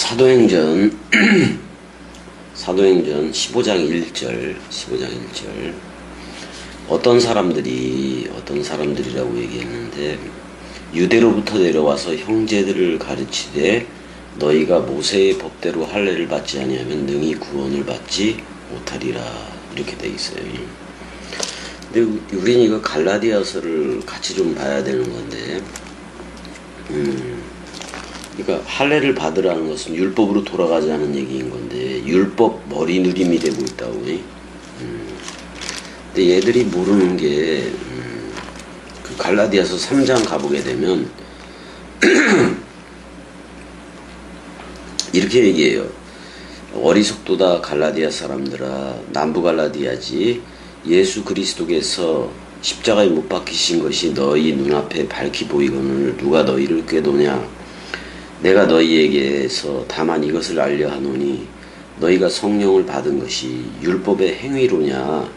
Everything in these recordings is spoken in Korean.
사도행전 사도행전 15장 1절 어떤 사람들이라고 얘기했는데, 유대로부터 내려와서 형제들을 가르치되 너희가 모세의 법대로 할례를 받지 아니하면 능히 구원을 받지 못하리라, 이렇게 돼 있어요. 근데 우린 이거 갈라디아서를 같이 좀 봐야 되는 건데, 그러니까 할례를 받으라는 것은 율법으로 돌아가자는 얘기인 건데, 율법 머리누림이 되고 있다고. 근데 얘들이 모르는 게, 그 갈라디아서 3장 가보게 되면 이렇게 얘기해요. 어리석도다 갈라디아 사람들아, 남부 갈라디아지, 예수 그리스도께서 십자가에 못 박히신 것이 너희 눈앞에 밝히 보이거늘 누가 너희를 꾀도냐. 내가 너희에게서 다만 이것을 알려 하노니 너희가 성령을 받은 것이 율법의 행위로냐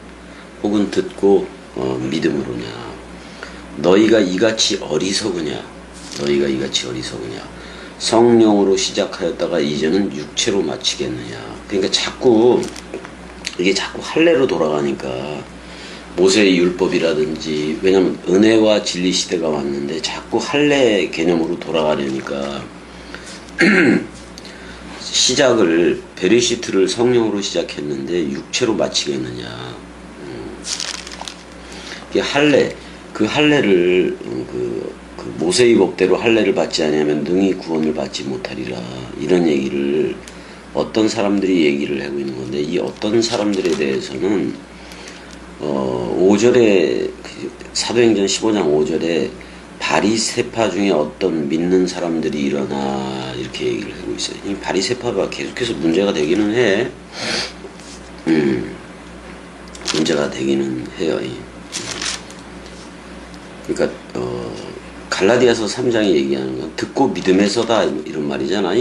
혹은 듣고 믿음으로냐. 너희가 이같이 어리석으냐. 성령으로 시작하였다가 이제는 육체로 마치겠느냐. 그러니까 이게 자꾸 할례로 돌아가니까, 모세의 율법이라든지, 왜냐면 은혜와 진리 시대가 왔는데 자꾸 할례 개념으로 돌아가려니까 시작을, 베리시트를 성령으로 시작했는데 육체로 마치겠느냐. 이게 그 할례를 그 모세의 법대로 할례를 받지 않으면 능히 구원을 받지 못하리라, 이런 얘기를 어떤 사람들이 얘기를 하고 있는 건데, 이 어떤 사람들에 대해서는 5절에 사도행전 15장 5절에 바리새파 중에 어떤 믿는 사람들이 일어나, 이렇게 얘기를 하고 있어요. 이 바리새파가 계속해서 문제가 되기는 해. 문제가 되기는 해요. 그러니까 갈라디아서 3장이 얘기하는 건 듣고 믿음에서다, 이런 말이잖아.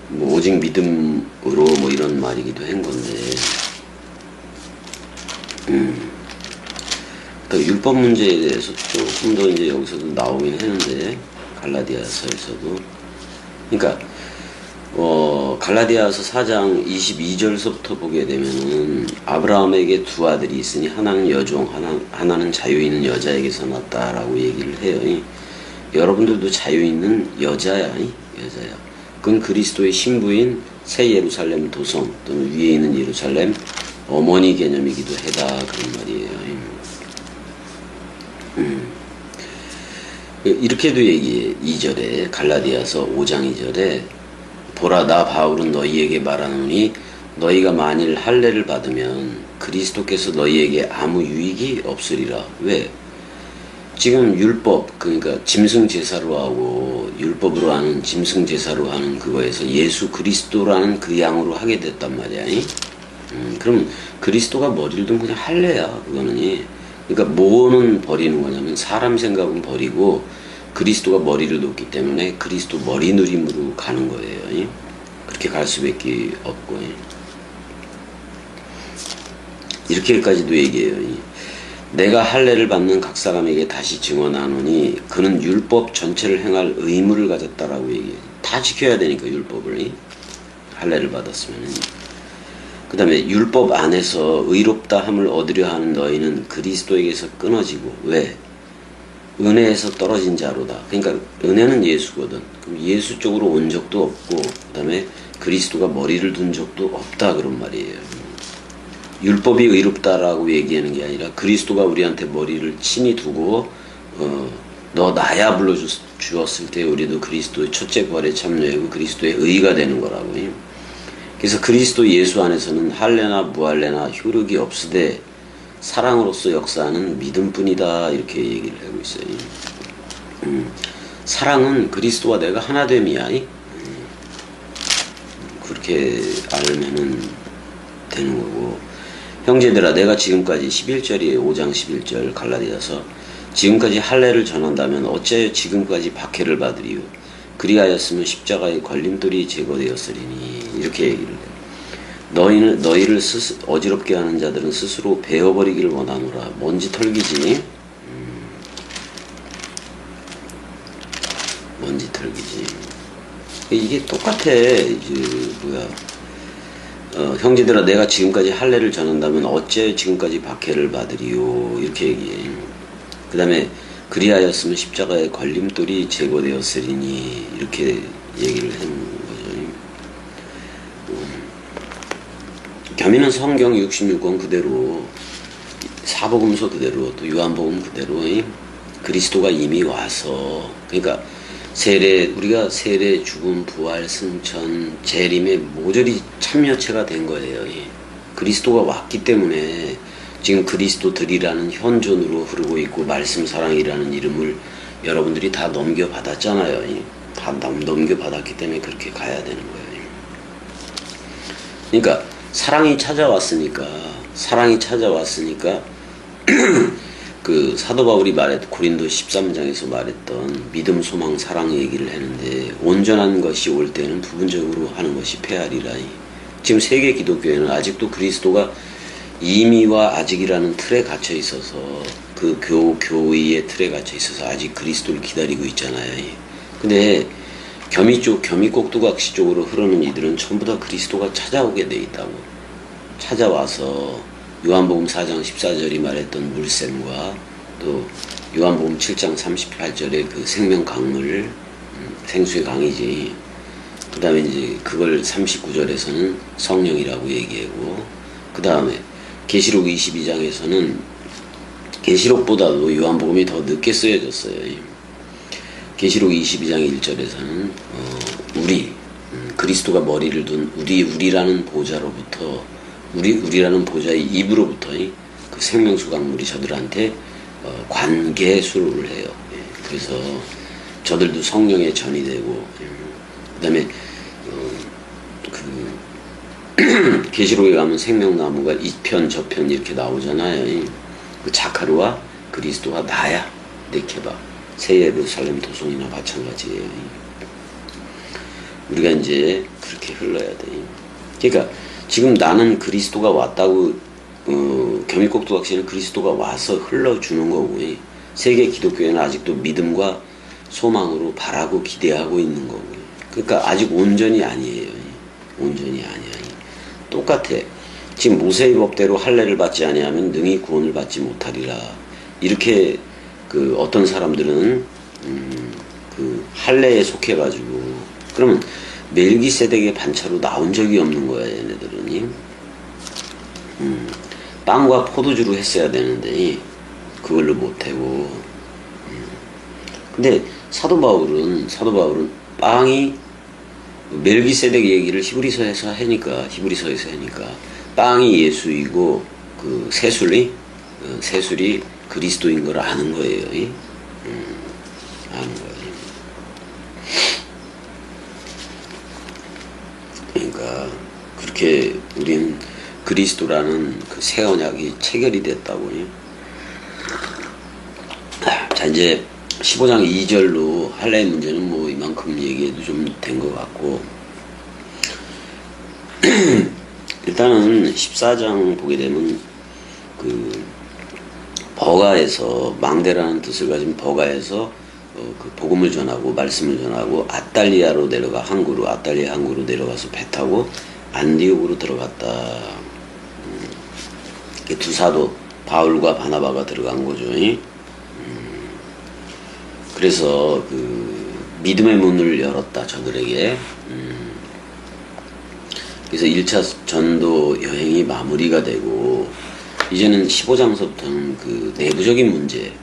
뭐 오직 믿음으로 뭐 이런 말이기도 한 건데, 또 율법 문제에 대해서 조금 더 이제 여기서도 나오긴 했는데, 갈라디아서에서도. 그러니까 갈라디아서 4장 22절서부터 보게 되면은, 아브라함에게 두 아들이 있으니 하나는 여종, 하나는 자유 있는 여자에게서 났다라고 얘기를 해요. 여러분들도 자유 있는 여자야. 그건 그리스도의 신부인 새 예루살렘 도성 또는 위에 있는 예루살렘 어머니 개념이기도 하다, 그런 말이에요. 이렇게도 얘기해. 2절에, 갈라디아서 5장 2절에 보라, 나 바울은 너희에게 말하노니 너희가 만일 할례를 받으면 그리스도께서 너희에게 아무 유익이 없으리라. 왜? 지금 율법, 그러니까 짐승 제사로 하고 율법으로 하는 짐승 제사로 하는 그거에서 예수 그리스도라는 그 양으로 하게 됐단 말이야. 그럼 그리스도가 머리를 든 그냥 할례야, 그거는. 그러니까 뭐는 버리는 거냐면, 사람 생각은 버리고 그리스도가 머리를 놓기 때문에 그리스도 머리 누림으로 가는 거예요. 그렇게 갈 수밖에 없고. 이렇게까지도 얘기해요. 내가 할례를 받는 각 사람에게 다시 증언하노니 그는 율법 전체를 행할 의무를 가졌다라고 얘기해요. 다 지켜야 되니까, 율법을. 할례를 받았으면. 그 다음에 율법 안에서 의롭다 함을 얻으려 하는 너희는 그리스도에게서 끊어지고, 왜? 은혜에서 떨어진 자로다. 그러니까 은혜는 예수거든. 그럼 예수 쪽으로 온 적도 없고, 그 다음에 그리스도가 머리를 둔 적도 없다, 그런 말이에요. 율법이 의롭다라고 얘기하는 게 아니라 그리스도가 우리한테 머리를 친히 두고 너 나야 불러주었을 때 우리도 그리스도의 첫째 부활에 참여하고 그리스도의 의가 되는 거라고. 그래서 그리스도 예수 안에서는 할례나 무할례나 효력이 없으되 사랑으로서 역사하는 믿음뿐이다, 이렇게 얘기를 하고 있어요. 사랑은 그리스도와 내가 하나됨이야. 그렇게 알면은 되는 거고, 형제들아, 내가 지금까지 11절이에요. 5장 11절 갈라디아서. 지금까지 할례를 전한다면 어찌하여 지금까지 박해를 받으리요. 그리하였으면 십자가의 걸림돌이 제거되었으리니, 이렇게 얘기를 해요. 너희를 어지럽게 하는 자들은 스스로 베어버리기를 원하노라. 먼지 털기지. 먼지 털기지. 이게 똑같아. 이제 뭐야? 형제들아 내가 지금까지 할례를 전한다면 어째 지금까지 박해를 받으리요 이렇게 얘기해. 그 다음에 그리하였으면 십자가의 걸림돌이 제거되었으리니 이렇게 얘기를 하는 거죠. 겸이는 성경 66권 그대로, 사복음서 그대로, 또 요한복음 그대로 그리스도가 이미 와서, 그러니까 우리가 세례, 죽음, 부활, 승천, 재림에 모조리 참여체가 된 거예요. 그리스도가 왔기 때문에 지금 그리스도들이라는 현존으로 흐르고 있고, 말씀 사랑이라는 이름을 여러분들이 다 넘겨받았잖아요. 다 넘겨받았기 때문에 그렇게 가야 되는 거예요. 그러니까 사랑이 찾아왔으니까 그 사도 바울이 고린도 13장에서 말했던 믿음, 소망, 사랑 얘기를 했는데, 온전한 것이 올 때는 부분적으로 하는 것이 폐하리라. 지금 세계 기독교회는 아직도 그리스도가 이미와 아직이라는 틀에 갇혀 있어서, 그 교의의 틀에 갇혀 있어서 아직 그리스도를 기다리고 있잖아요. 근데 겸이 꼭두각시 쪽으로 흐르는 이들은 전부 다 그리스도가 찾아오게 돼 있다고. 찾아와서 요한복음 4장 14절이 말했던 물샘과, 또 요한복음 7장 38절의 그 생명 강물, 생수의 강이지. 그 다음에 이제 그걸 39절에서는 성령이라고 얘기하고, 그 다음에 계시록 22장에서는 계시록보다도 요한복음이 더 늦게 쓰여졌어요. 계시록 22장 1절에서는 그리스도가 머리를 둔 우리라는 보좌로부터, 우리라는 보좌의 입으로부터 그 생명수 강물이 저들한테 관계 수로를 해요. 그래서 저들도 성령의 전이 되고, 그 다음에 계시록에 가면 생명나무가 이편 저편 이렇게 나오잖아요. 그 자카르와 그리스도가 나야, 네케바, 새 예루살렘 도성이나 마찬가지예요. 우리가 이제 그렇게 흘러야 돼. 그러니까 지금 나는 그리스도가 왔다고, 겸일꼭두각시는 그리스도가 와서 흘러주는 거고, 세계 기독교회는 아직도 믿음과 소망으로 바라고 기대하고 있는 거고. 그러니까 아직 온전히 아니에요. 온전히 아니야. 똑같아. 지금 모세의 법대로 할례를 받지 아니하면 능히 구원을 받지 못하리라. 이렇게 어떤 사람들은 그 할례에 속해가지고, 그러면 멜기세덱의 반차로 나온 적이 없는 거야, 얘네들은. 빵과 포도주로 했어야 되는데 그걸로 못하고. 근데 사도 바울은 빵이, 멜기세덱 얘기를 히브리서에서 하니까 빵이 예수이고 그 새술이 그리스도인 걸 아는 거예요. 아는 거예요. 그러니까 그렇게 우린 그리스도라는 그 새 언약이 체결이 됐다고요. 자, 이제 15장 2절로 할례의 문제는 뭐 이만큼 얘기해도 좀 된 것 같고, 일단은 14장 보게 되면 그 버가에서, 망대라는 뜻을 가진 버가에서 그 복음을 전하고 말씀을 전하고 아탈리아로 내려가 아탈리아 항구로 내려가서 배 타고 안디옥으로 들어갔다. 두 사도 바울과 바나바가 들어간 거죠. 그래서 그 믿음의 문을 열었다, 저들에게. 그래서 1차 전도 여행이 마무리가 되고, 이제는 15장서부터는 그 내부적인 문제,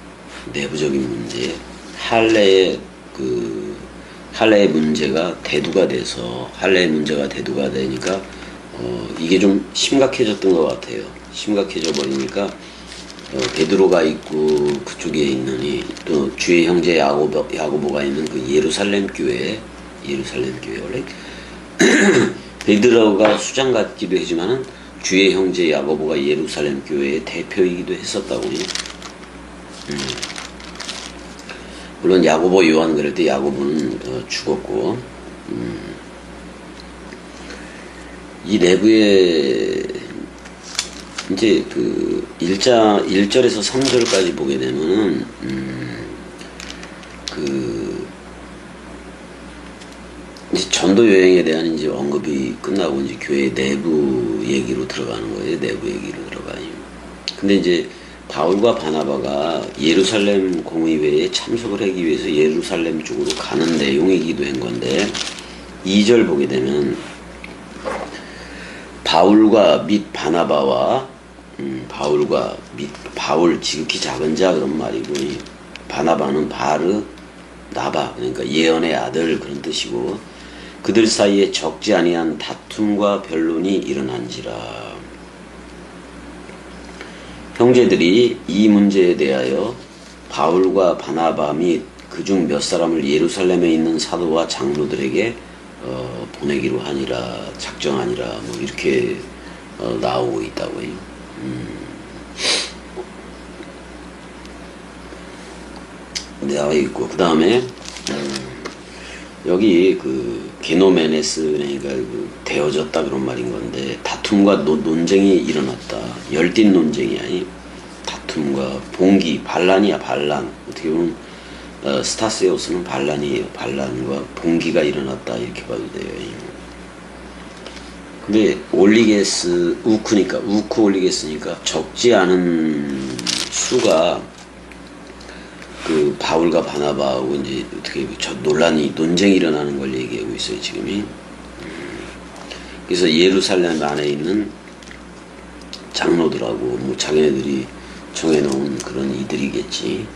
할례의 문제가 대두가 되니까 이게 좀 심각해졌던 것 같아요. 심각해져 버리니까 베드로가 있고 그쪽에 있는 또 주의 형제 야고보가 있는 그 예루살렘 교회 원래 베드로가 수장 같기도 하지만은 주의 형제 야고보가 예루살렘 교회의 대표이기도 했었다고요. 물론 야고보 요한 그럴 때 야고보는 죽었고, 이 내부에 이제 그 1절에서 3절까지 보게 되면은 이제 전도 여행에 대한 이제 언급이 끝나고 이제 교회 내부 얘기로 들어가는 거예요. 내부 얘기로 들어가요. 근데 이제 바울과 바나바가 예루살렘 공의회에 참석을 하기 위해서 예루살렘 쪽으로 가는 내용이기도 한 건데 2절 보게 되면 바울과 및 바나바와 바울 지극히 작은 자 그런 말이고 바나바는 바르 나바 그러니까 예언의 아들 그런 뜻이고 그들 사이에 적지 아니한 다툼과 변론이 일어난지라. 형제들이 이 문제에 대하여 바울과 바나바 및 그중 몇 사람을 예루살렘에 있는 사도와 장로들에게 보내기로 하니라 작정하니라 뭐 이렇게 나오고 있다고요. 나와 있고 그 다음에 여기 그 게노메네스 그러니까 그 되어졌다 그런 말인 건데 다툼과 논쟁이 일어났다. 열띤 논쟁이야. 다툼과 봉기 반란이야 반란. 어떻게 보면 스타세우스는 반란이에요. 반란과 봉기가 일어났다 이렇게 봐도 돼요. 근데 올리게스 우크니까 우크 올리게스니까 적지 않은 수가 그 바울과 바나바하고 이제 어떻게 논쟁이 일어나는 걸 얘기하고 있어요 지금이. 그래서 예루살렘 안에 있는 장로들하고 뭐 자기네들이 정해놓은 그런 이들이겠지.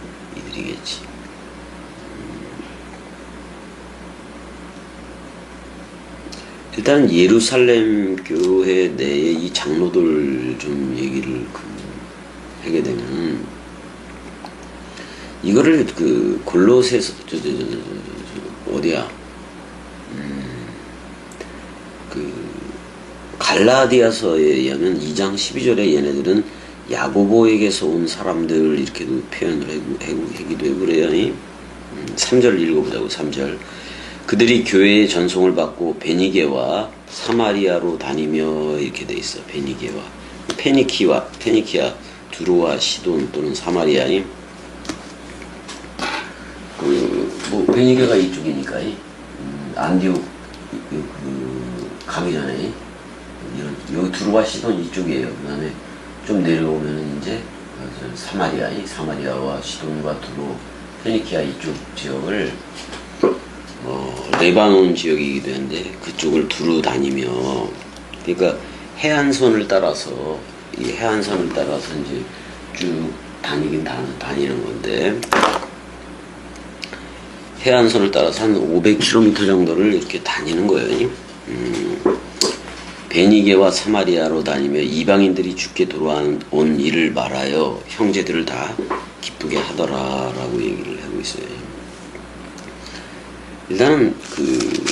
일단 예루살렘 교회 내에 이 장로들 좀 얘기를 하게 되면 이거를 그 골로새서 어디야 그 갈라디아서에 의하면 2장 12절에 얘네들은 야고보에게서 온 사람들 이렇게도 표현을 하기도 하고 그래요. 3절 읽어보자고. 3절 그들이 교회의 전송을 받고 베니게와 사마리아로 다니며 이렇게 돼 있어. 베니게와 페니키아 두로와 시돈 또는 사마리아임. 뭐 베니게가 이쪽이니까 안디옥 가기 전에 여기 두로와 시돈 이쪽이에요. 그 다음에 좀 내려오면 이제 사마리아와 시돈과 두로 페니키아 이쪽 지역을 레바논 지역이기도 한데 그쪽을 두루 다니며 그러니까 해안선을 따라서 이제 쭉 다니는 건데 해안선을 따라서 한 500km 정도를 이렇게 다니는 거예요. 베니게와 사마리아로 다니며 이방인들이 주께 돌아온 일을 말하여 형제들을 다 기쁘게 하더라라고 얘기를 하고 있어요. 일단은 그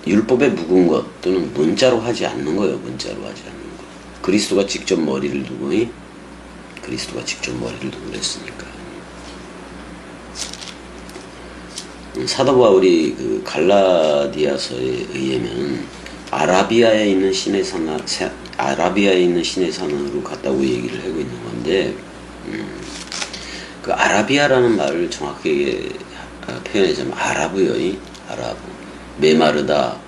율법에 묵은 것 또는 문자로 하지 않는 거예요. 그리스도가 직접 머리를 두고 그랬으니까. 사도 바울이 그 갈라디아서에 의하면 아라비아에 있는 신의 산으로 갔다고 얘기를 하고 있는 건데 그 아라비아라는 말을 정확하게 표현하자면 아라브 메마르다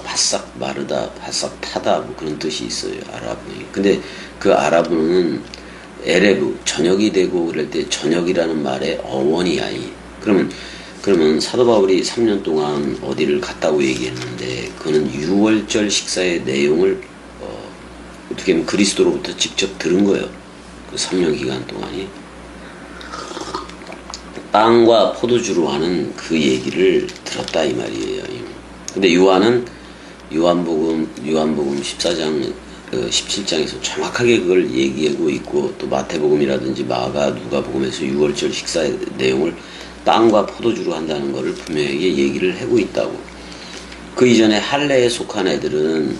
바싹 마르다 바싹 타다 뭐 그런 뜻이 있어요. 아라브. 근데 그 아라브는 에레브 저녁이 되고 그럴 때 저녁이라는 말의 어원이야. 그러면 사도 바울이 3년 동안 어디를 갔다고 얘기했는데 그거는 유월절 식사의 내용을 어떻게 보면 그리스도로부터 직접 들은 거예요. 그 3년 기간 동안이 빵과 포도주로 하는 그 얘기를 들었다 이 말이에요. 근데 요한복음 14장 17장에서 정확하게 그걸 얘기하고 있고 또 마태복음이라든지 마가 누가복음에서 유월절 식사의 내용을 빵과 포도주로 한다는 것을 분명하게 얘기를 하고 있다고. 그 이전에 할례에 속한 애들은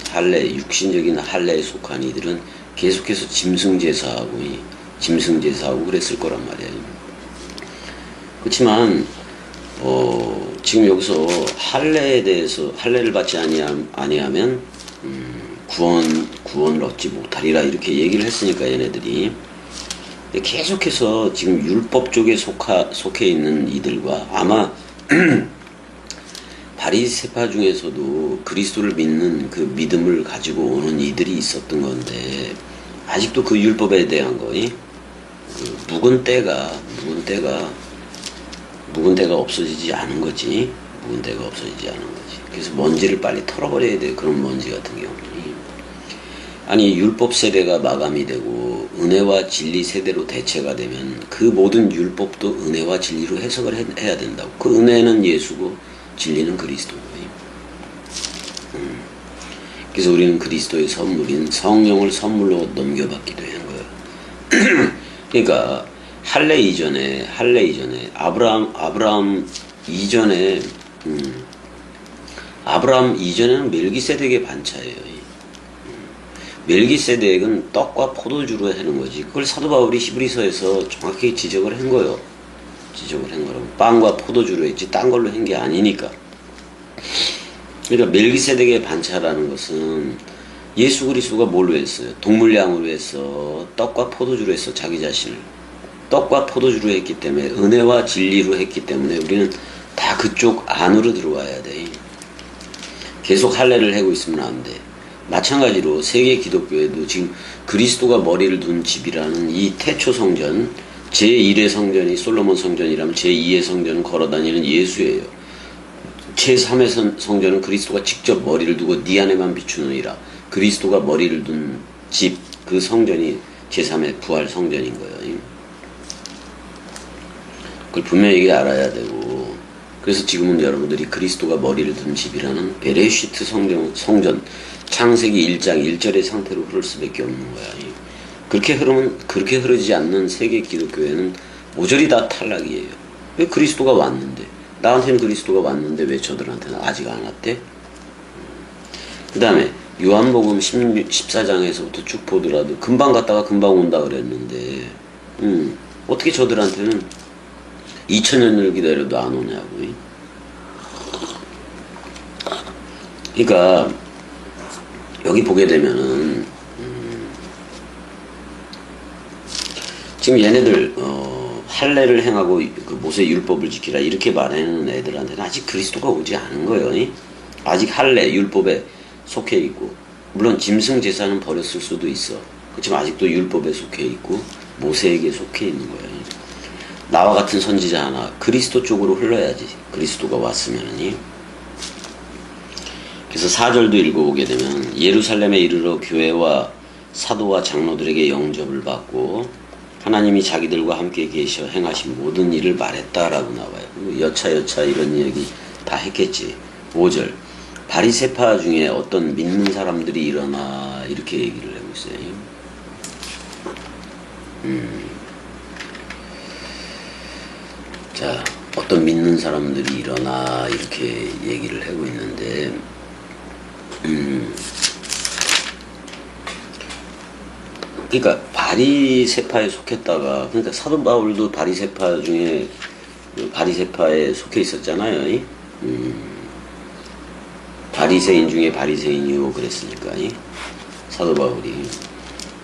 육신적인 할례에 속한 이들은 계속해서 짐승제사하고 그랬을 거란 말이에요. 그렇지만 지금 여기서 할례에 대해서 할례를 받지 아니하면 구원을 얻지 못하리라 이렇게 얘기를 했으니까 얘네들이 계속해서 지금 율법 쪽에 속해 있는 이들과 아마 바리새파 중에서도 그리스도를 믿는 그 믿음을 가지고 오는 이들이 있었던 건데 아직도 그 율법에 대한 거이 그 묵은 때가 없어지지 않은 거지. 묵은 때가 없어지지 않은 거지. 그래서 먼지를 빨리 털어버려야 돼. 그런 먼지 같은 경우는. 아니 율법 세대가 마감이 되고 은혜와 진리 세대로 대체가 되면 그 모든 율법도 은혜와 진리로 해석을 해야 된다고. 그 은혜는 예수고 진리는 그리스도고. 그래서 우리는 그리스도의 선물인 성령을 선물로 넘겨받기도 한 거예요. 그러니까 할례 이전에 아브라함 이전에는 멜기세덱의 반차예요. 멜기세덱은 떡과 포도주로 하는 거지. 그걸 사도 바울이 히브리서에서 정확히 지적을 한 거예요. 지적을 한 거라고. 빵과 포도주로 했지 딴 걸로 한 게 아니니까. 그러니까 멜기세덱의 반차라는 것은 예수 그리스도가 뭘로 했어요? 동물양으로 했어. 떡과 포도주로 했어. 자기 자신을. 떡과 포도주로 했기 때문에 은혜와 진리로 했기 때문에 우리는 다 그쪽 안으로 들어와야 돼. 계속 할례를 하고 있으면 안 돼. 마찬가지로 세계 기독교에도 지금 그리스도가 머리를 둔 집이라는 이 태초 성전, 제1의 성전이 솔로몬 성전이라면 제2의 성전은 걸어다니는 예수예요. 제3의 성전은 그리스도가 직접 머리를 두고 네 안에만 비추느니라. 그리스도가 머리를 둔 집, 그 성전이 제3의 부활 성전인 거예요. 그걸 분명히 알아야 되고, 그래서 지금은 여러분들이 그리스도가 머리를 둔 집이라는 베레시트 성전 창세기 1장 1절의 상태로 흐를 수밖에 없는 거야. 그렇게 흐르지 않는 세계 기독교회는 모조리 다 탈락이에요. 왜 그리스도가 왔는데, 나한테는 그리스도가 왔는데 왜 저들한테는 아직 안 왔대? 그 다음에 요한복음 14장에서부터 쭉 보더라도 금방 갔다가 금방 온다 그랬는데 어떻게 저들한테는 2000년을 기다려도 안 오냐고. 그러니까 여기 보게 되면은 지금 얘네들 할례를 행하고 그 모세 율법을 지키라 이렇게 말하는 애들한테는 아직 그리스도가 오지 않은 거예요. 아직 할례 율법에 속해 있고, 물론 짐승 제사는 버렸을 수도 있어. 그렇지만 아직도 율법에 속해 있고 모세에게 속해 있는 거예요. 나와 같은 선지자 하나 그리스도 쪽으로 흘러야지. 그리스도가 왔으면은. 그래서 4절도 읽어보게 되면 예루살렘에 이르러 교회와 사도와 장로들에게 영접을 받고 하나님이 자기들과 함께 계셔 행하신 모든 일을 말했다라고 나와요. 여차 이런 얘기 다 했겠지. 5절 바리새파 중에 어떤 믿는 사람들이 일어나 이렇게 얘기를 하고 있어요. 자, 어떤 믿는 사람들이 일어나 이렇게 얘기를 하고 있는데 그러니까 바리새파에 속했다가, 그러니까 사도 바울도 바리새파 중에 바리새파에 속해 있었잖아요. 바리새인 중에 바리새인이요 그랬으니까 사도 바울이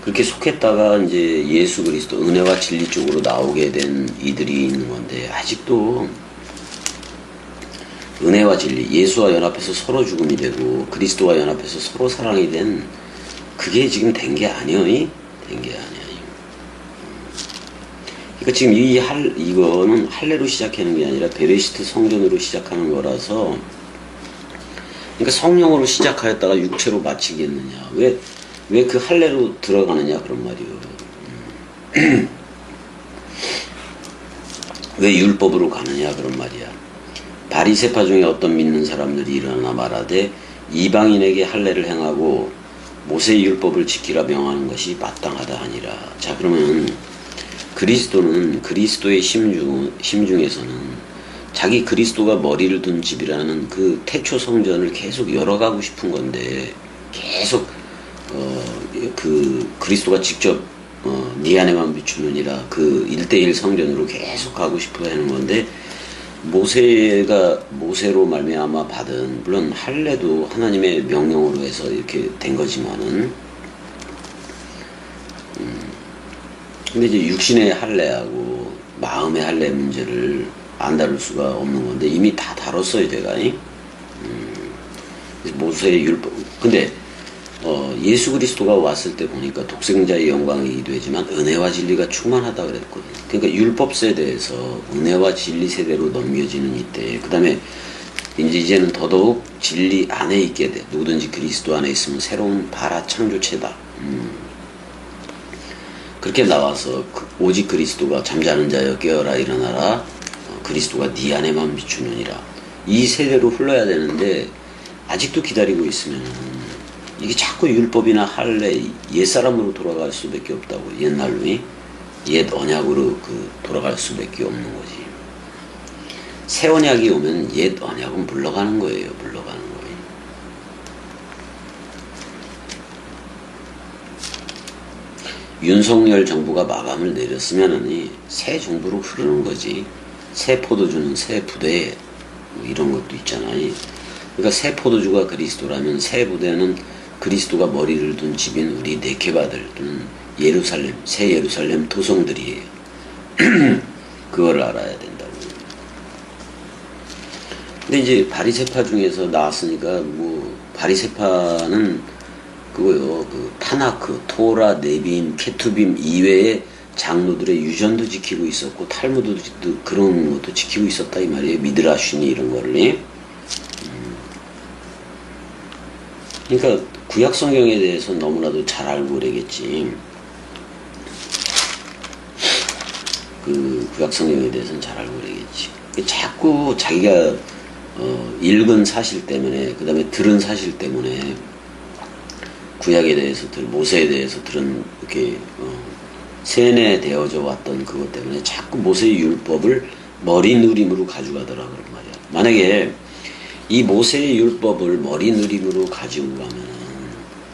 그렇게 속했다가 이제 예수 그리스도 은혜와 진리 쪽으로 나오게 된 이들이 있는 건데, 아직도 은혜와 진리, 예수와 연합해서 서로 죽음이 되고 그리스도와 연합해서 서로 사랑이 된 그게 지금 된 게 아니에요. 된 게 아니에요. 그러니까 지금 이거는 할례로 시작하는 게 아니라 베레시트 성전으로 시작하는 거라서, 그러니까 성령으로 시작하였다가 육체로 마치겠느냐. 왜 그 할례로 들어가느냐 그런 말이요. 왜 율법으로 가느냐 그런 말이야. 바리새파 중에 어떤 믿는 사람들이 일어나 말하되 이방인에게 할례를 행하고 모세의 율법을 지키라 명하는 것이 마땅하다 하니라. 자, 그러면 그리스도는 그리스도의 심중에서는 자기 그리스도가 머리를 둔 집이라는 그 태초 성전을 계속 열어가고 싶은 건데, 계속 그 그리스도가 직접 네 안에만 비추느니라 그 1:1 성전으로 계속 가고 싶어 하는 건데, 모세로 말미암아 받은, 물론 할례도 하나님의 명령으로 해서 이렇게 된 거지만은 근데 이제 육신의 할례하고 마음의 할례 문제를 안 다룰 수가 없는 건데 이미 다 다뤘어요 제가. 모세의 율법. 근데 예수 그리스도가 왔을 때 보니까 독생자의 영광이기도 하지만 은혜와 진리가 충만하다 그랬거든요. 그러니까 율법 세대에서 은혜와 진리 세대로 넘겨지는 이때, 그 다음에 이제는 더더욱 진리 안에 있게 돼. 누구든지 그리스도 안에 있으면 새로운 바라 창조체다. 그렇게 나와서 오직 그리스도가 잠자는 자여 깨어라 일어나라. 그리스도가 네 안에만 비추느니라. 이 세대로 흘러야 되는데 아직도 기다리고 있으면 이게 자꾸 율법이나 할례 옛사람으로 돌아갈 수밖에 없다고. 옛날로 옛 언약으로 돌아갈 수밖에 없는 거지. 새 언약이 오면 옛 언약은 물러가는 거예요. 물러가는 거예요. 윤석열 정부가 마감을 내렸으면은 새 정부로 흐르는 거지. 새 포도주는 새 부대, 뭐 이런 것도 있잖아요. 그러니까 새 포도주가 그리스도라면 새 부대는 그리스도가 머리를 둔 집인 우리 네케바들 또는 예루살렘, 새 예루살렘 토성들이에요. 그걸 알아야 된다고. 근데 이제 바리새파 중에서 나왔으니까 뭐 바리새파는 그거요. 타나크, 토라, 네빔, 케투빔 이외에 장로들의 유전도 지키고 있었고 탈무드도 그런 것도 지키고 있었다 이 말이에요. 미드라슈니 이런 거를. 그러니까 구약 성경에 대해서 너무나도 잘 알고 그러겠지. 구약 성경에 대해서는 잘 알고 그러겠지. 자꾸 자기가 읽은 사실 때문에, 그 다음에 들은 사실 때문에 구약에 대해서 모세에 대해서 들은 이렇게 세뇌되어져 왔던 그것 때문에 자꾸 모세의 율법을 머리누림으로 가져가더라 그런 말이야. 만약에 이 모세의 율법을 머리누림으로 가지고 가면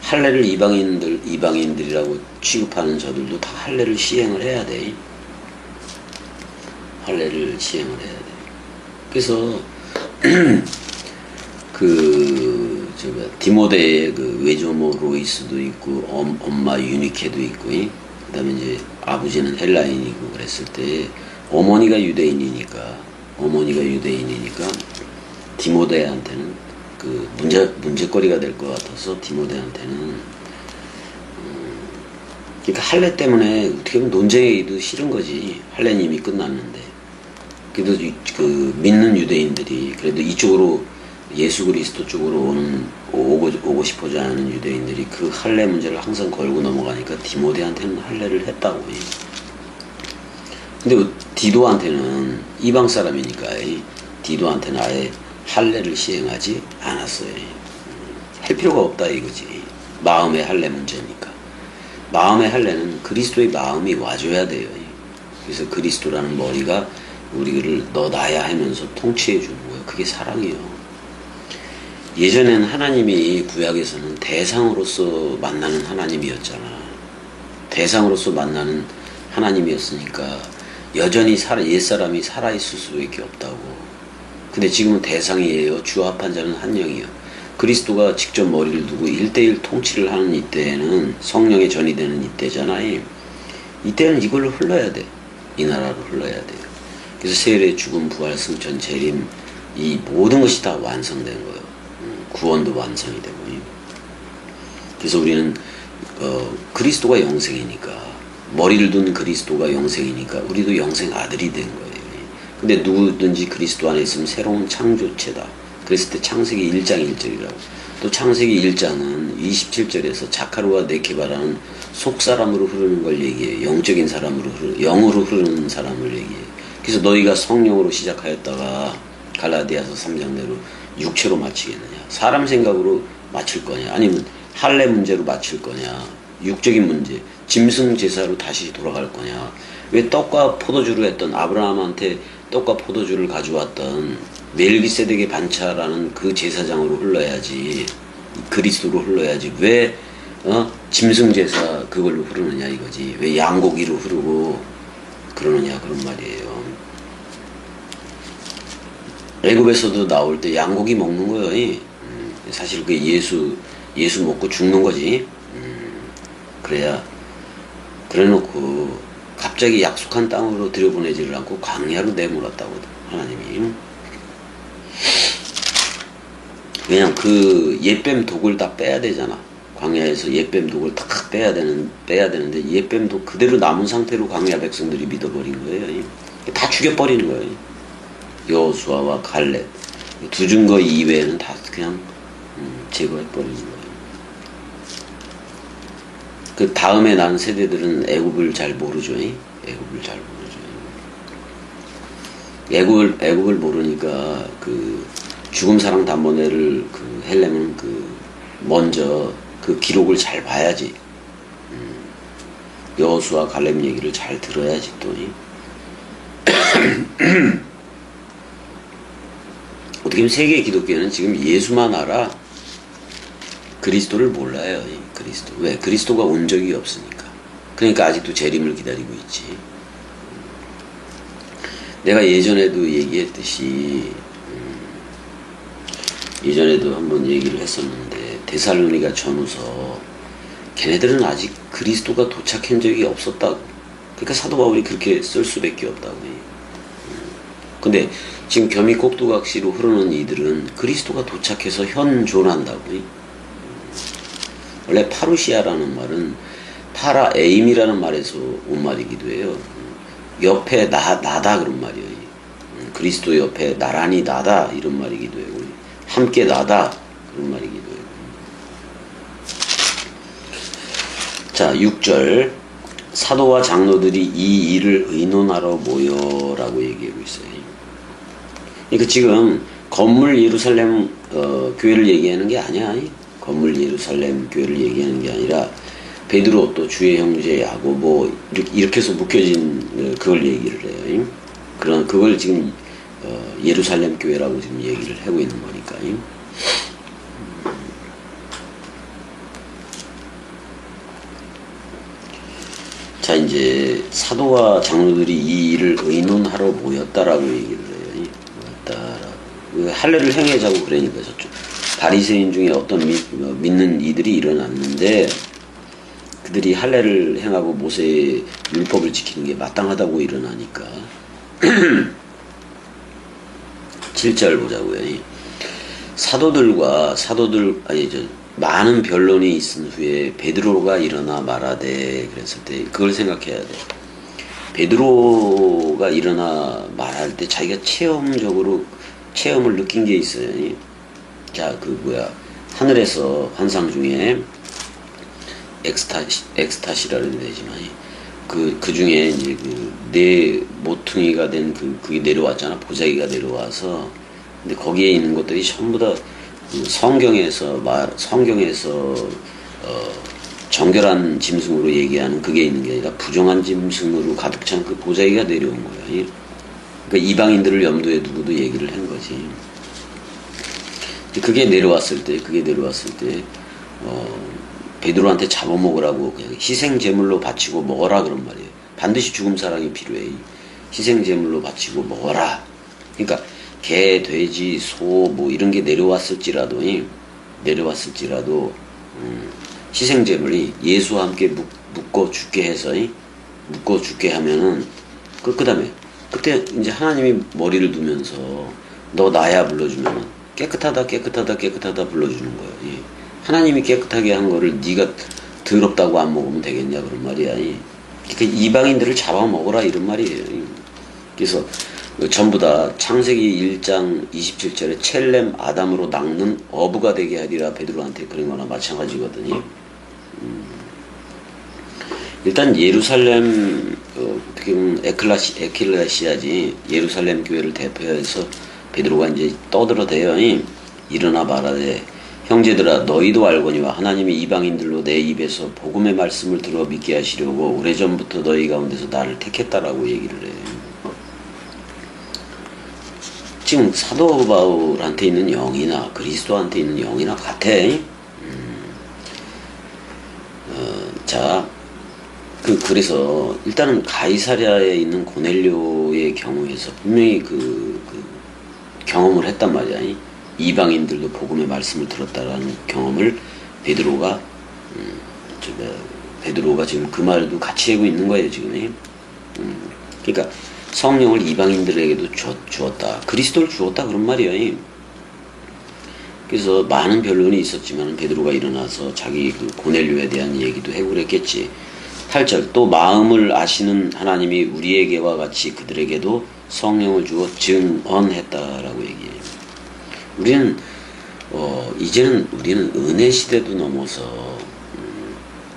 할례를 이방인들이라고 취급하는 저들도 다 할례를 시행을 해야 돼. 할례를 시행을 해야 돼. 그래서 디모데의 외조모 로이스도 있고 엄마 유니케도 있고, 그 다음에 이제 아버지는 헬라인이고 그랬을 때 어머니가 유대인이니까 디모데한테는 문제거리가 될 것 같아서 디모데한테는 그러니까 할례 때문에 어떻게 보면 논쟁하기도 싫은 거지. 할례는 이미 끝났는데. 그래도 믿는 유대인들이 그래도 이쪽으로 예수 그리스도 쪽으로 오고 싶어지 않은 유대인들이 그 할례 문제를 항상 걸고 넘어가니까 디모데한테는 할례를 했다고. 근데 디도한테는 이방 사람이니까 디도한테는 아예 할례를 시행하지 않았어요. 할 필요가 없다 이거지. 마음의 할례 문제니까. 마음의 할례는 그리스도의 마음이 와줘야 돼요. 그래서 그리스도라는 머리가 우리를 너 나야 하면서 통치해 주는 거예요. 그게 사랑이에요. 예전엔 하나님이 구약에서는 대상으로서 만나는 하나님이었잖아. 대상으로서 만나는 하나님이었으니까 여전히 옛사람이 살아있을 수밖에 없다고. 근데 지금은 대상이에요. 주합한 자는 한 영이요. 그리스도가 직접 머리를 두고 1대1 통치를 하는 이때에는 성령의 전이 되는 이때잖아요. 이때는 이걸로 흘러야 돼. 이 나라로 흘러야 돼요. 그래서 세례, 죽음, 부활, 승천, 재림 이 모든 것이 다 완성된 거예요. 구원도 완성이 되고. 그래서 우리는 그리스도가 영생이니까, 머리를 둔 그리스도가 영생이니까 우리도 영생 아들이 된 거예요. 근데 누구든지 그리스도 안에 있으면 새로운 창조체다. 그랬을 때 창세기 1장 1절이라고. 또 창세기 1장은 27절에서 자카르와 네케바라는 속사람으로 흐르는 걸 얘기해요. 영적인 사람으로 영으로 흐르는 사람을 얘기해요. 그래서 너희가 성령으로 시작하였다가 갈라디아서 3장대로 육체로 마치겠느냐. 사람 생각으로 마칠 거냐. 아니면 할례 문제로 마칠 거냐. 육적인 문제. 짐승 제사로 다시 돌아갈 거냐. 왜 떡과 포도주를 했던 아브라함한테 떡과 포도주를 가져왔던 멜기세덱의 반차라는 그 제사장으로 흘러야지. 그리스도로 흘러야지. 왜 짐승 제사 그걸로 흐르느냐 이거지. 왜 양고기로 흐르고 그러느냐 그런 말이에요. 애굽에서도 나올 때 양고기 먹는 거예요. 사실 그게 예수 먹고 죽는 거지. 그래야 그래놓고 갑자기 약속한 땅으로 들여보내지를 않고 광야로 내몰았다고 하나님이. 왜냐면 그 옛뱀 독을 다 빼야 되잖아. 광야에서 옛뱀 독을 다 빼야 되는데 옛뱀 독 그대로 남은 상태로 광야 백성들이 믿어버린 거예요. 다 죽여버리는 거예요. 여호수아와 갈렙 두 증거 이외에는 다 그냥 제거해버리는 거예요. 그 다음에 난 세대들은 애굽을 잘 모르죠. 애굽을 잘 모르죠. 애굽을 모르니까 그 죽음 사랑 단번에를 그 하려면 그 먼저 그 기록을 잘 봐야지. 여호수아 갈렙 얘기를 잘 들어야지 또. 어떻게 보면 세계 기독교는 지금 예수만 알아. 그리스도를 몰라요. 그리스도. 왜? 그리스도가 온 적이 없으니까. 그러니까 아직도 재림을 기다리고 있지. 내가 예전에도 얘기했듯이 예전에도 한번 얘기를 했었는데 데살로니가 전후서 걔네들은 아직 그리스도가 도착한 적이 없었다고. 그러니까 사도 바울이 그렇게 쓸 수밖에 없다고. 근데 지금 겸이 꼭두각시로 흐르는 이들은 그리스도가 도착해서 현존한다고. 원래 파루시아라는 말은 파라 에임이라는 말에서 온 말이기도 해요. 옆에 나다 그런 말이에요. 그리스도 옆에 나란히 나다 이런 말이기도 하고 함께 나다 그런 말이기도 하고. 자 6절 사도와 장로들이 이 일을 의논하러 모여라고 얘기하고 있어요. 그러니까 지금 건물 예루살렘 교회를 얘기하는 게 아니야. 건물 예루살렘 교회를 얘기하는 게 아니라 베드로 또 주의 형제 야고보 이렇게 해서 묶여진 그걸 얘기를 해요. 그걸 지금 예루살렘 교회라고 지금 얘기를 하고 있는 거니까. 자 이제 사도와 장로들이 이 일을 의논하러 모였다라고 얘기를 해요. 모였다라고. 할례를 행해자고 그러니까 저쪽 바리새인 중에 어떤 믿는 이들이 일어났는데 그들이 할례를 행하고 모세의 율법을 지키는 게 마땅하다고 일어나니까 7절 보자고요. 많은 변론이 있은 후에 베드로가 일어나 말하되 그랬을 때 그걸 생각해야 돼. 베드로가 일어나 말할 때 자기가 체험을 느낀 게 있어요. 자, 하늘에서 환상 중에 엑스타시라는 되지만 그 중에 이제 네 모퉁이가 된 그게 내려왔잖아. 보자기가 내려와서 근데 거기에 있는 것들이 전부 다 성경에서 정결한 짐승으로 얘기하는 그게 있는 게 아니라 부정한 짐승으로 가득 찬 그 보자기가 내려온 거야. 그러니까 이방인들을 염두에 두고도 얘기를 한 거지. 그게 내려왔을 때 베드로한테 잡아먹으라고 그냥 희생 제물로 바치고 먹어라 그런 말이에요. 반드시 죽음 사랑이 필요해. 희생 제물로 바치고 먹어라. 그러니까 개, 돼지, 소 뭐 이런 게 내려왔을지라도 희생 제물이 예수와 함께 묶어 죽게 해서 묶어 죽게 하면은 그다음에 그때 이제 하나님이 머리를 두면서 너 나야 불러주면은 깨끗하다 불러주는 거예요. 하나님이 깨끗하게 한 거를 네가 더럽다고 안 먹으면 되겠냐 그런 말이야. 그러니까 이방인들을 잡아먹어라 이런 말이에요. 그래서 전부 다 창세기 1장 27절에 첼렘 아담으로 낚는 어부가 되게 하리라 베드로한테 그런 거나 마찬가지거든요. 일단 예루살렘 어떻게 보면 에클레시아지 예루살렘 교회를 대표해서 베드로가 이제 떠들어대요. 일어나 말하되 형제들아 너희도 알거니와 하나님이 이방인들로 내 입에서 복음의 말씀을 들어 믿게 하시려고 오래전부터 너희 가운데서 나를 택했다라고 얘기를 해요. 지금 사도 바울한테 있는 영이나 그리스도한테 있는 영이나 같아. 그래서 일단은 가이사랴에 있는 고넬료의 경우에서 분명히 그 경험을 했단 말이야. 이방인들도 복음의 말씀을 들었다라는 경험을 베드로가 지금 그 말도 같이 하고 있는 거예요 지금. 그러니까 성령을 이방인들에게도 주었다. 그리스도를 주었다 그런 말이에요. 그래서 많은 변론이 있었지만 베드로가 일어나서 자기 그 고넬료에 대한 얘기도 해고 그랬겠지. 8절 또 마음을 아시는 하나님이 우리에게와 같이 그들에게도 성령을 주어 증언했다라고 얘기해요. 우리는 이제는 우리는 은혜 시대도 넘어서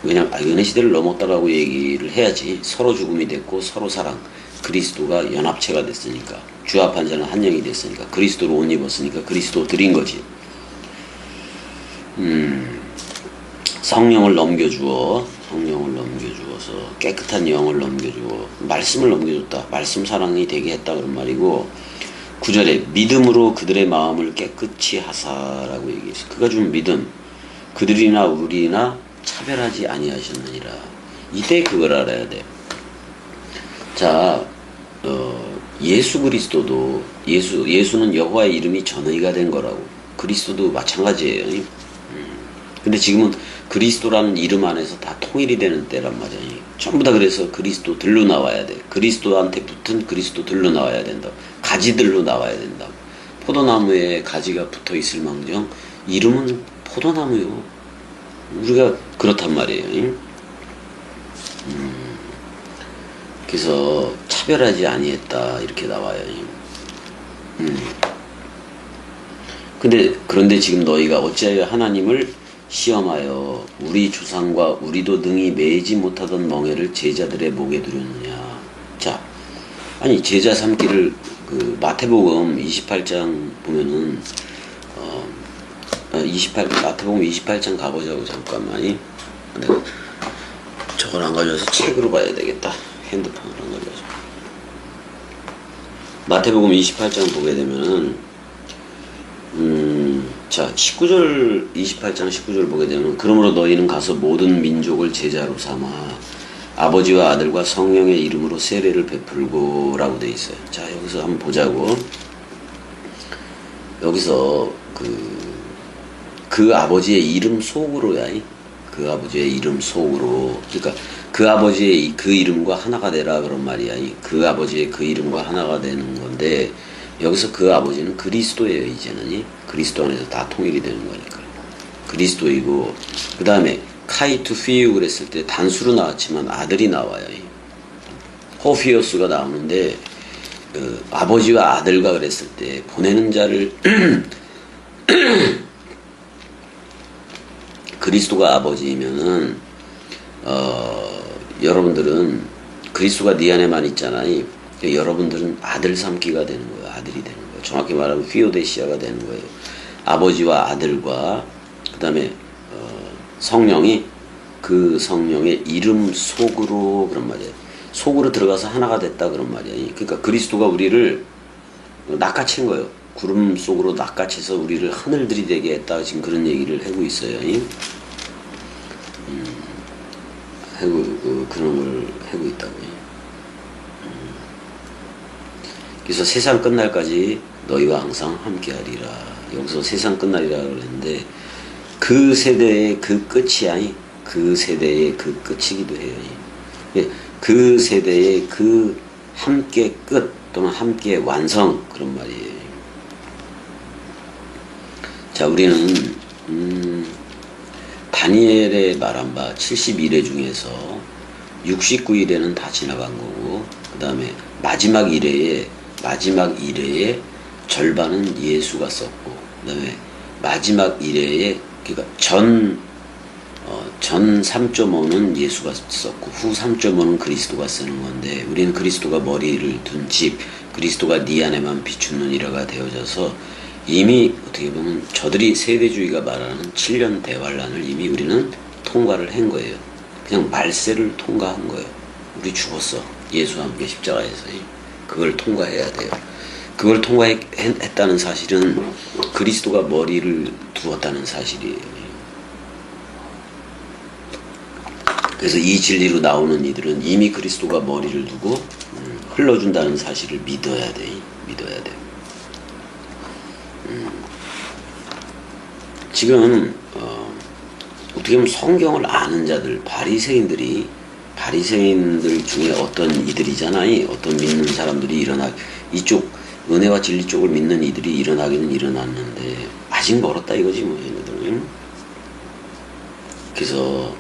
왜냐면 은혜 시대를 넘었다라고 얘기를 해야지. 서로 죽음이 됐고 서로 사랑, 그리스도가 연합체가 됐으니까, 주합한 자는 한 영이 됐으니까, 그리스도로 옷 입었으니까 그리스도 드린 거지. 성령을 넘겨주어서 깨끗한 영을 넘겨주어 말씀을 넘겨줬다. 말씀 사랑이 되게 했다 그런 말이고, 9절에 믿음으로 그들의 마음을 깨끗이 하사라고 얘기했어. 그가 준 믿음, 그들이나 우리나 차별하지 아니하셨느니라. 이때 그걸 알아야 돼. 자, 예수 그리스도도 예수는 여호와의 이름이 전의가 된 거라고. 그리스도도 마찬가지예요. 근데 지금은 그리스도라는 이름 안에서 다 통일이 되는 때란 말이야. 전부 다 그래서 그리스도들로 나와야 돼. 그리스도한테 붙은 그리스도들로 나와야 된다. 가지들로 나와야 된다. 포도나무에 가지가 붙어 있을 망정 이름은 포도나무요. 우리가 그렇단 말이에요. 그래서 차별하지 아니했다 이렇게 나와요. 그런데 지금 너희가 어찌하여 하나님을 시험하여 우리 조상과 우리도 능히 매지 못하던 멍에를 제자들의 목에 두렸느냐. 자, 아니 제자 삼기를 그 마태복음 28장 보면은 마태복음 28장 가보자고. 잠깐만요. 내가 저걸 안 가져와서 책으로 봐야 되겠다. 핸드폰으로 안 가져와서. 마태복음 28장 보게 되면은 자 19절 28장 19절 보게 되면 그러므로 너희는 가서 모든 민족을 제자로 삼아 아버지와 아들과 성령의 이름으로 세례를 베풀고 라고 돼 있어요. 자 여기서 한번 보자고. 여기서 그 아버지의 이름 속으로야. 그 아버지의 이름 속으로. 그러니까 그 아버지의 그 이름과 하나가 되라 그런 말이야. 그 아버지의 그 이름과 하나가 되는 건데 여기서 그 아버지는 그리스도예요. 이제는 그리스도 안에서 다 통일이 되는 거니까 그리스도이고, 그 다음에 카이투 피우 그랬을 때 단수로 나왔지만 아들이 나와요. 호피오스가 나오는데 아버지와 아들과 그랬을 때 보내는 자를 그리스도가 아버지이면은 여러분들은 그리스도가 네 안에만 있잖아요. 여러분들은 아들 삼기가 되는 거예요. 아들이 되는 거예요. 정확히 말하면 피오데시아가 되는 거예요. 아버지와 아들과 그 다음에 성령이 그 성령의 이름 속으로 그런 말이에요. 속으로 들어가서 하나가 됐다 그런 말이에요. 그러니까 그리스도가 우리를 낚아챈 거예요. 구름 속으로 낚아채서 우리를 하늘들이 되게 했다. 지금 그런 얘기를 하고 있어요. 그런 걸 하고 있다고요. 그래서 세상 끝날까지 너희와 항상 함께하리라. 여기서 세상 끝날이라 그랬는데 그 세대의 그 끝이 아니 그 세대의 그 끝이기도 해요. 그 세대의 그 함께 끝 또는 함께 완성 그런 말이에요. 자 우리는 다니엘의 말한 바 71회 중에서 69일에는 다 지나간 거고, 그 다음에 마지막 일회에 절반은 예수가 썼고, 그 다음에 마지막 일회에 그러니까 전 3.5는 예수가 썼고 후 3.5는 그리스도가 쓰는 건데, 우리는 그리스도가 머리를 둔 집, 그리스도가 네 안에만 비춘 눈이라가 되어져서 이미 어떻게 보면 저들이 세대주의가 말하는 7년 대환란을 이미 우리는 통과를 한 거예요. 그냥 말세를 통과한 거예요. 우리 죽었어. 예수와 함께 십자가에서. 그걸 통과해야 돼요. 그걸 통과했다는 사실은 그리스도가 머리를 두었다는 사실이에요. 그래서 이 진리로 나오는 이들은 이미 그리스도가 머리를 두고 흘러준다는 사실을 믿어야 돼. 믿어야 돼. 지금 어떻게 보면 성경을 아는 자들, 바리새인들 중에 어떤 이들이잖아요. 어떤 믿는 사람들이 이쪽 은혜와 진리 쪽을 믿는 이들이 일어나기는 일어났는데 아직 멀었다 이거지 뭐 얘네들은. 그래서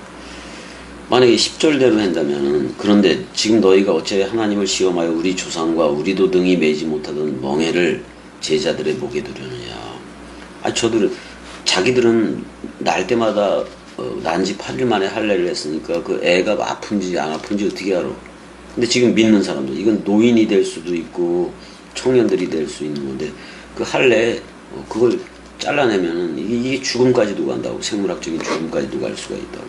만약에 10절대로 한다면은, 그런데 지금 너희가 어째 하나님을 시험하여 우리 조상과 우리도 능히 매지 못하던 멍에를 제자들의 목에 두려느냐. 저들은 자기들은 날 때마다 난 지 8일 만에 할례를 했으니까 그 애가 아픈지 안 아픈지 어떻게 알아. 근데 지금 믿는 사람들, 이건 노인이 될 수도 있고 청년들이 될 수 있는 건데, 그 할례 그걸 잘라내면은 이게 죽음까지도 간다고. 생물학적인 죽음까지도 갈 수가 있다고.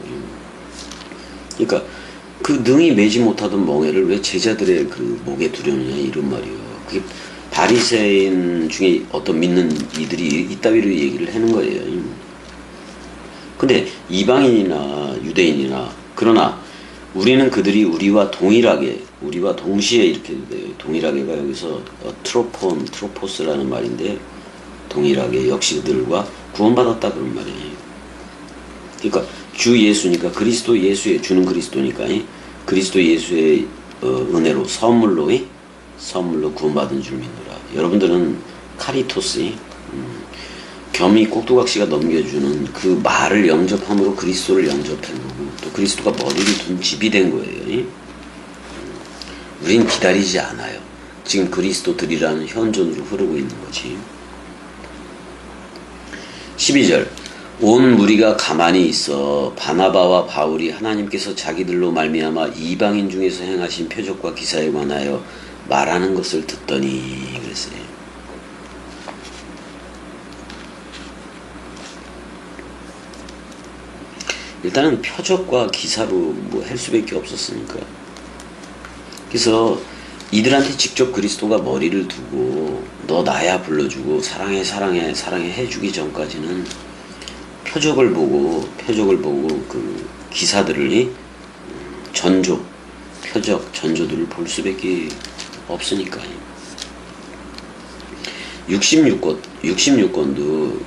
그러니까 그 능히 매지 못하던 멍에를 왜 제자들의 그 목에 두려느냐 이런 말이요. 그게 바리새인 중에 어떤 믿는 이들이 이따위로 얘기를 하는 거예요. 근데 이방인이나 유대인이나, 그러나 우리는 그들이 우리와 동일하게, 우리와 동시에 이렇게 돼요. 동일하게가 여기서 트로포스라는 말인데, 동일하게 역시 그들과 구원받았다 그런 말이에요. 그러니까 주 예수니까, 그리스도 예수의, 주는 그리스도니까 그리스도 예수의 은혜로 선물로 구원받은 줄 믿노라. 여러분들은 카리토스, 겸이 꼭두각시가 넘겨주는 그 말을 영접함으로 그리스도를 영접한 거고, 또 그리스도가 머리를 둔 집이 된 거예요. 우린 기다리지 않아요. 지금 그리스도들이라는 현존으로 흐르고 있는 거지. 12절, 온 무리가 가만히 있어 바나바와 바울이 하나님께서 자기들로 말미암아 이방인 중에서 행하신 표적과 기사에 관하여 말하는 것을 듣더니 그랬어요. 일단은 표적과 기사로 뭐 할 수밖에 없었으니까. 그래서 이들한테 직접 그리스도가 머리를 두고 너 나야 불러주고 사랑해 해주기 전까지는 표적을 보고 그 기사들을 전조들을 볼 수밖에 없으니까요. 66권도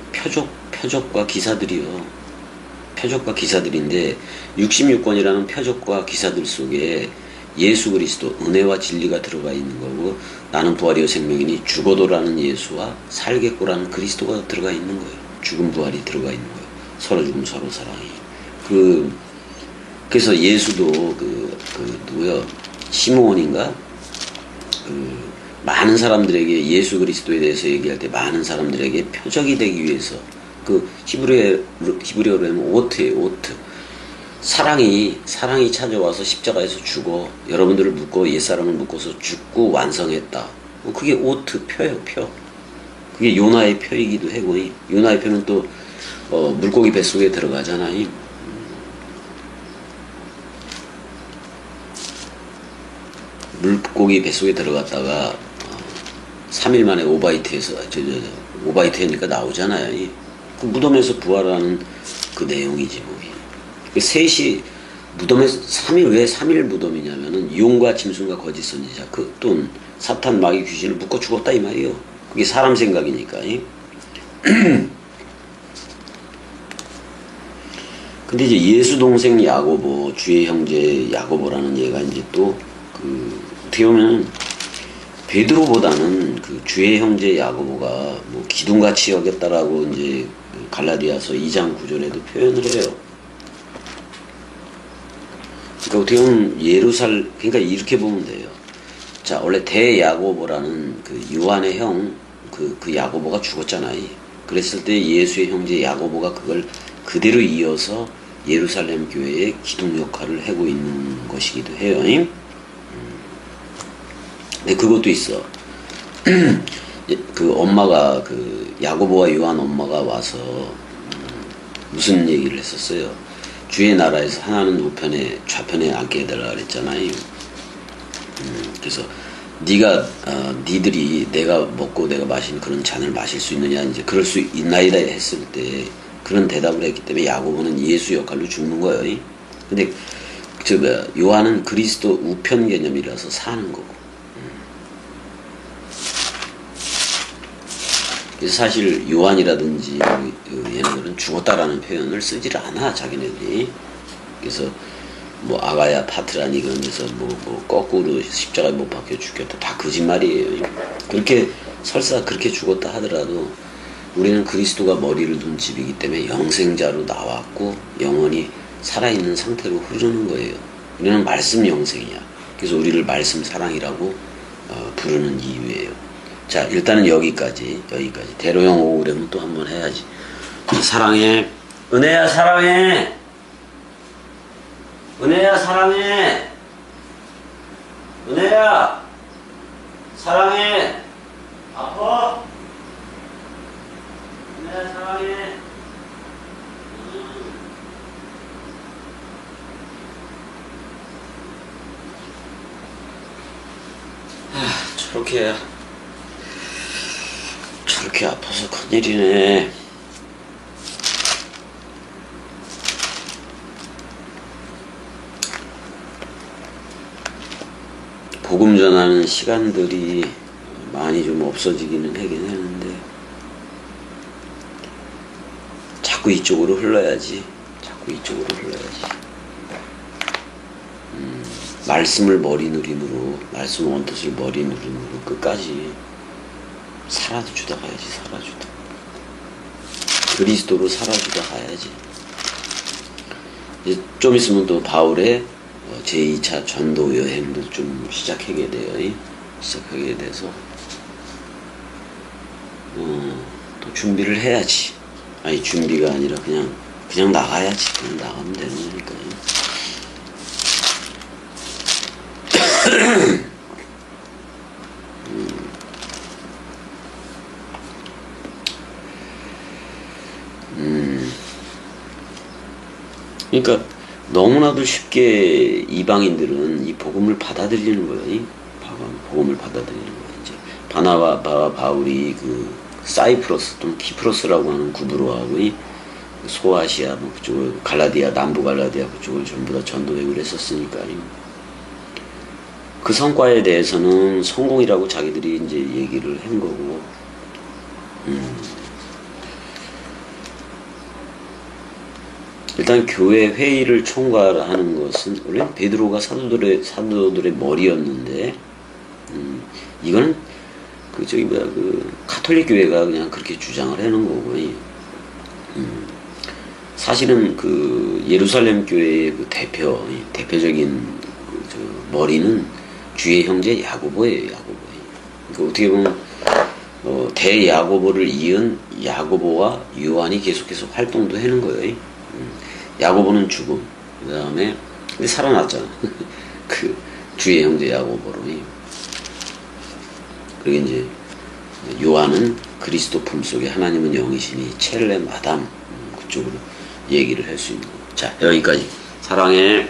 표적과 기사들이요. 표적과 기사들인데, 66권이라는 표적과 기사들 속에 예수 그리스도, 은혜와 진리가 들어가 있는 거고, 나는 부활이요 생명이니 죽어도라는 예수와 살겠고라는 그리스도가 들어가 있는 거예요. 죽음 부활이 들어가 있는 거예요. 서로 죽음 서로 사랑이. 그래서 예수도 누구요? 시므온인가? 많은 사람들에게 예수 그리스도에 대해서 얘기할 때 많은 사람들에게 표적이 되기 위해서, 히브리어로 하면 오트예요. 사랑이 찾아와서 십자가에서 죽어 여러분들을 묶고 옛사람을 묶어서 죽고 완성했다. 그게 표예요. 그게 요나의 표이기도 하고, 요나의 표는 또 물고기 뱃속에 들어가잖아요. 물고기 뱃속에 들어갔다가 3일 만에 오바이트 하니까 나오잖아요. 그 무덤에서 부활하는 그 내용이지 뭐. 그 셋이 무덤에서 3일, 왜 3일 무덤이냐면은 용과 짐승과 거짓 선지자, 또 사탄 마귀 귀신을 묶어 죽었다 이 말이에요. 그게 사람 생각이니까. 근데 이제 예수 동생 야고보, 주의 형제 야고보라는 얘가 이제 또 어떻게 보면 베드로보다는 그 주의 형제 야고보가 뭐 기둥같이 여겼다라고 이제 갈라디아서 2장 9절에도 표현을 해요. 그러니까 어떻게 보면 그러니까 이렇게 보면 돼요. 자, 원래 대야고보라는 그 요한의 형, 그 야고보가 죽었잖아요. 그랬을 때 예수의 형제 야고보가 그걸 그대로 이어서 예루살렘 교회의 기둥 역할을 하고 있는 것이기도 해요. 근데 그것도 있어. 그 엄마가, 야고보와 요한 엄마가 와서 무슨 얘기를 했었어요. 주의 나라에서 하나는 우편에 좌편에 앉게 해달라 그랬잖아요. 그래서 니들이 내가 먹고 내가 마신 그런 잔을 마실 수 있느냐, 이제 그럴 수 있나이다 했을 때 그런 대답을 했기 때문에 야고보는 예수 역할로 죽는 거예요. 근데 요한은 그리스도 우편 개념이라서 사는 거고. 그래서 사실 요한이라든지 얘네들은 죽었다라는 표현을 쓰지를 않아, 자기네들이. 그래서 뭐 아가야 파트라니 그런 데서 뭐 거꾸로 십자가에 못 박혀 죽겠다, 다 거짓말이에요. 그렇게 설사 그렇게 죽었다 하더라도 우리는 그리스도가 머리를 둔 집이기 때문에 영생자로 나왔고 영원히 살아있는 상태로 흐르는 거예요. 우리는 말씀 영생이야. 그래서 우리를 말씀 사랑이라고 부르는 이유예요. 자, 일단은 여기까지. 대로형 오그램은 또 한번 해야지. 사랑해. 은혜야 사랑해. 은혜야 사랑해. 은혜야 사랑해. 아파? 은혜야 사랑해. 저렇게 아파서 큰일이네. 복음 전하는 시간들이 많이 좀 없어지기는 하긴 하는데 자꾸 이쪽으로 흘러야지. 말씀을 머리누림으로, 말씀 원뜻을 머리누림으로 끝까지 살아주다 가야지. 그리스도로 살아주다 가야지. 이제 좀 있으면 또 바울의 제2차 전도 여행도 좀 시작하게 돼요. 시작하게 돼서 또 준비를 해야지. 아니 준비가 아니라 그냥 나가야지. 그냥 나가면 되는 거니까요. 그러니까 너무나도 쉽게 이방인들은 이 복음을 받아들이는 거예요. 복음을 받아들이는 거예요. 이제 바나바와 바울이 그 사이프러스 또는 키프로스라고 하는 구브로하고 소아시아 뭐 그쪽을 갈라디아 남부 갈라디아 그쪽을 전부 다 전도회를 했었으니까요. 그 성과에 대해서는 성공이라고 자기들이 이제 얘기를 한 거고, 일단 교회 회의를 총괄하는 것은 원래 베드로가 사도들의 머리였는데, 이거는 그 카톨릭 교회가 그냥 그렇게 주장을 해놓은 거고, 사실은 그 예루살렘 교회의 그 대표적인 머리는 주의 형제 야고보예요. 그러니까 어떻게 보면 대야고보를 이은 야고보와 요한이 계속해서 활동도 하는 거예요. 야고보는 죽음, 그 다음에 근데 살아났잖아. 그 주의 형제 야고보로. 그리고 이제 요한은 그리스도 품속에 하나님은 영이시니 첼레 마담 그쪽으로 얘기를 할 수 있는 거고. 자, 여기까지. 사랑해.